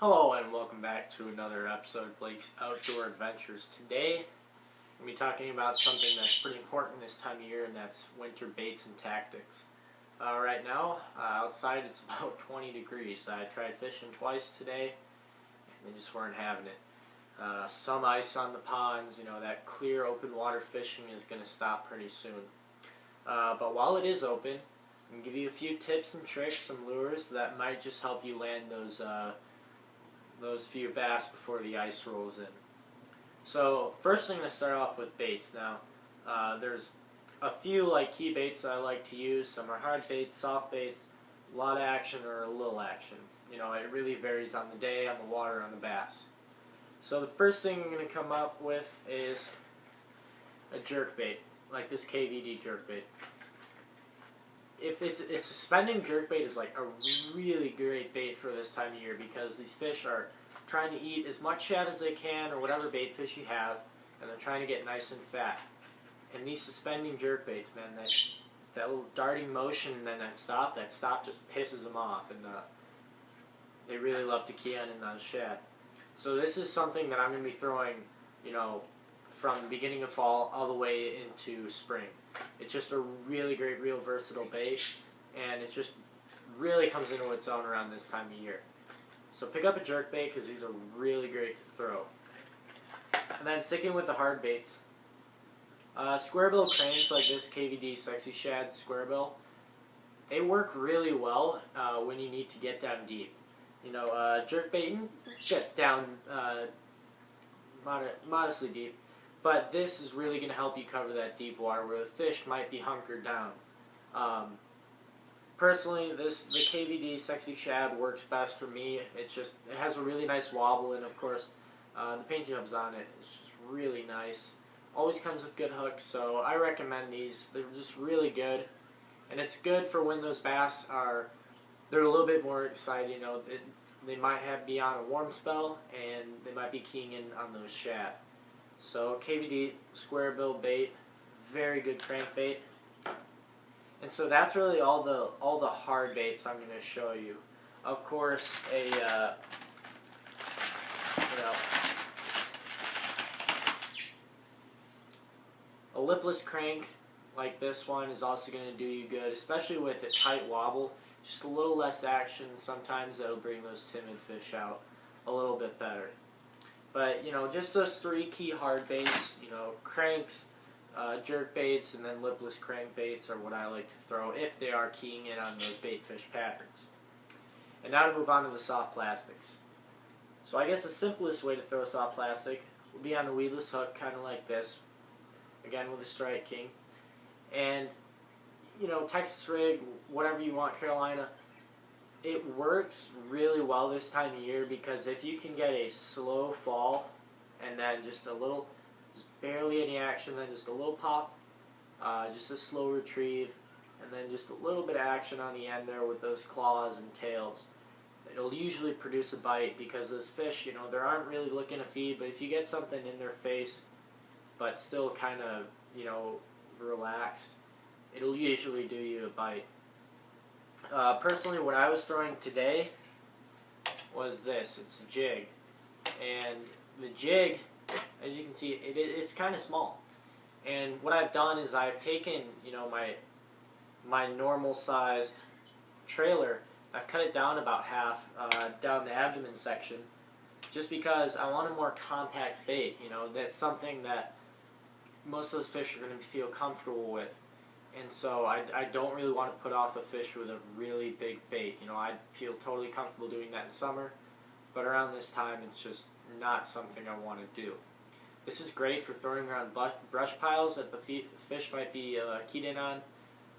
Hello and welcome back to another episode of Blake's Outdoor Adventures. Today, I'm going to be talking about something that's pretty important this time of year, and that's winter baits and tactics. Right now, outside it's about 20 degrees. I tried fishing twice today, and they just weren't having it. Some ice on the ponds, that clear open water fishing is going to stop pretty soon. But while it is open, I'm going to give you a few tips and tricks, some lures that might just help you land those few bass before the ice rolls in. So first I'm going to start off with baits. Now there's a few key baits that I like to use. Some are hard baits, soft baits, a lot of action or a little action. It really varies on the day, on the water, on the bass. So the first thing I'm going to come up with is a jerkbait, like this KVD jerkbait. If it's a suspending jerkbait is like a really great bait for this time of year, because these fish are trying to eat as much shad as they can or whatever bait fish you have, and they're trying to get nice and fat. And these suspending jerkbaits, man, that little darting motion and then that stop just pisses them off, and they really love to key on those shad. So this is something that I'm going to be throwing, from the beginning of fall all the way into spring. It's just a really great, real versatile bait, and it just really comes into its own around this time of year. So pick up a jerkbait because these are really great to throw. And then sticking with the hard baits, squarebill cranes like this KVD Sexy Shad squarebill, they work really well when you need to get down deep. Jerkbait, you can get down modestly deep. But this is really going to help you cover that deep water where the fish might be hunkered down. Personally, the KVD Sexy Shad works best for me. It has a really nice wobble, and of course, the paint jobs on it is just really nice. Always comes with good hooks, so I recommend these. They're just really good, and it's good for when those bass they're a little bit more excited. They might be on a warm spell, and they might be keying in on those shad. So KVD squarebill bait, very good crankbait. And so that's really all the hard baits I'm going to show you. Of course, a lipless crank like this one is also going to do you good, especially with a tight wobble. Just a little less action. Sometimes that'll bring those timid fish out a little bit better. But, just those three key hard baits, cranks, jerk baits, and then lipless crank baits are what I like to throw if they are keying in on those bait fish patterns. And now to move on to the soft plastics. So I guess the simplest way to throw soft plastic would be on a weedless hook, kind of like this. Again, with a Strike King. And, Texas rig, whatever you want, Carolina, it works really well this time of year, because if you can get a slow fall and then just barely any action, then just a little pop, just a slow retrieve, and then just a little bit of action on the end there with those claws and tails, it'll usually produce a bite, because those fish, they aren't really looking to feed, but if you get something in their face but still kind of, relaxed, it'll usually do you a bite. Personally, what I was throwing today was this. It's a jig. And the jig, as you can see, it's kind of small. And what I've done is I've taken, my normal sized trailer, I've cut it down about half, down the abdomen section, just because I want a more compact bait. That's something that most of those fish are going to feel comfortable with. And so I don't really want to put off a fish with a really big bait. I feel totally comfortable doing that in summer, but around this time it's just not something I want to do. This is great for throwing around brush piles that the fish might be keyed in on,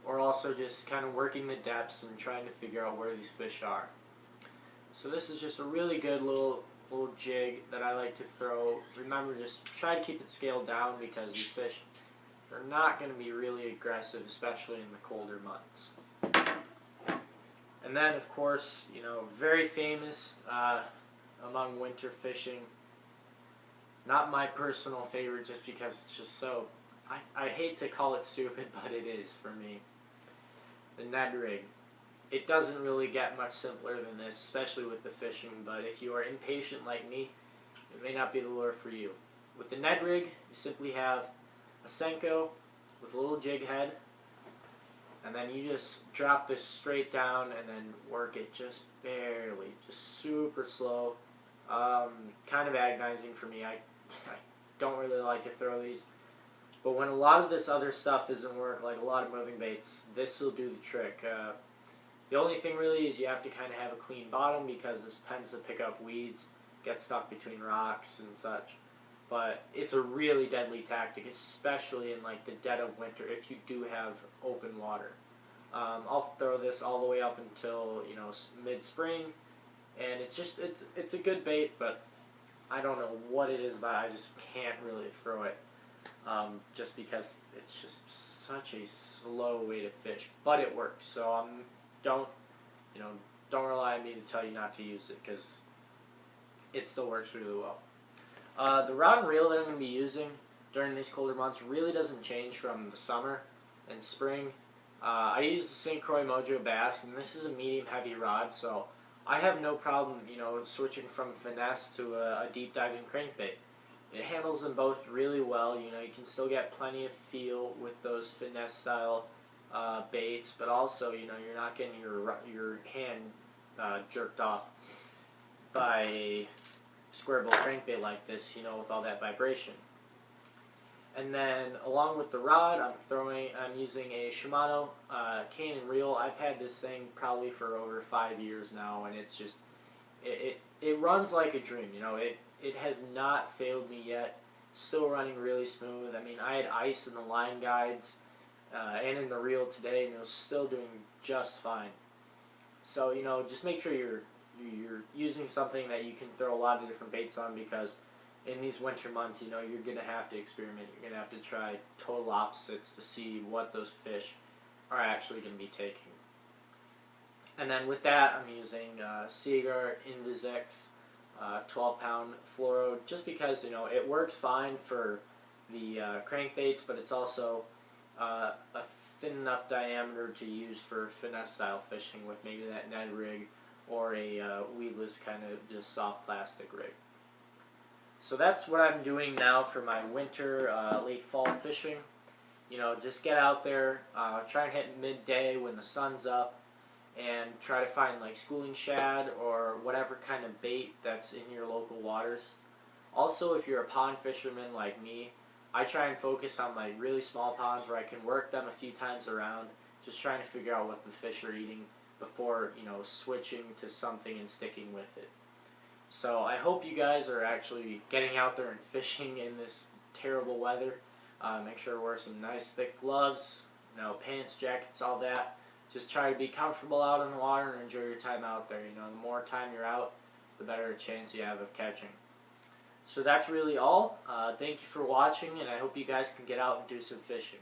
or also just kind of working the depths and trying to figure out where these fish are. So this is just a really good little jig that I like to throw. Remember, just try to keep it scaled down, because these fish, they're not going to be really aggressive, especially in the colder months. And then, of course, very famous among winter fishing. Not my personal favorite, just because it's just so, I hate to call it stupid, but it is for me. The Ned rig. it doesn't really get much simpler than this, especially with the fishing, but if you are impatient like me, it may not be the lure for you. With the Ned rig, you simply have a Senko with a little jig head, and then you just drop this straight down and then work it just barely, just super slow. Kind of agonizing for me. I don't really like to throw these. But when a lot of this other stuff doesn't work, like a lot of moving baits, this will do the trick. The only thing really is you have to kind of have a clean bottom because this tends to pick up weeds, get stuck between rocks and such. But it's a really deadly tactic, especially in like the dead of winter if you do have open water. I'll throw this all the way up until, you know, mid-spring, and it's a good bait, but I don't know what it is about. I just can't really throw it, just because it's just such a slow way to fish. But it works, so don't rely on me to tell you not to use it because it still works really well. The rod and reel that I'm going to be using during these colder months really doesn't change from the summer and spring. I use the St. Croix Mojo Bass, and this is a medium heavy rod, so I have no problem, you know, switching from finesse to a deep diving crankbait. It handles them both really well. You know, you can still get plenty of feel with those finesse style baits, but also, you know, you're not getting your hand jerked off by a square bill crankbait like this, you know, with all that vibration. And then along with the rod, I'm using a Shimano cane and reel. I've had this thing probably for over 5 years now, and it's just it runs like a dream. You know, it has not failed me yet. Still running really smooth. I mean, I had ice in the line guides and in the reel today, and it was still doing just fine. So, you know, just make sure you're using something that you can throw a lot of different baits on, because in these winter months, you know, you're going to have to experiment. You're going to have to try total opposites to see what those fish are actually going to be taking. And then with that, I'm using Seaguar Invizix 12-pound fluoro, just because, you know, it works fine for the crankbaits, but it's also a thin enough diameter to use for finesse style fishing with maybe that Ned rig or a weedless kind of just soft plastic rig. So that's what I'm doing now for my winter, late fall fishing. You know, just get out there, try and hit midday when the sun's up, and try to find like schooling shad or whatever kind of bait that's in your local waters. Also, if you're a pond fisherman like me, I try and focus on like really small ponds where I can work them a few times around, just trying to figure out what the fish are eating before, you know, switching to something and sticking with it. So I hope you guys are actually getting out there and fishing in this terrible weather. Make sure to wear some nice thick gloves, you know, pants, jackets, all that. Just try to be comfortable out in the water and enjoy your time out there. You know, the more time you're out, the better chance you have of catching. So that's really all. Thank you for watching, and I hope you guys can get out and do some fishing.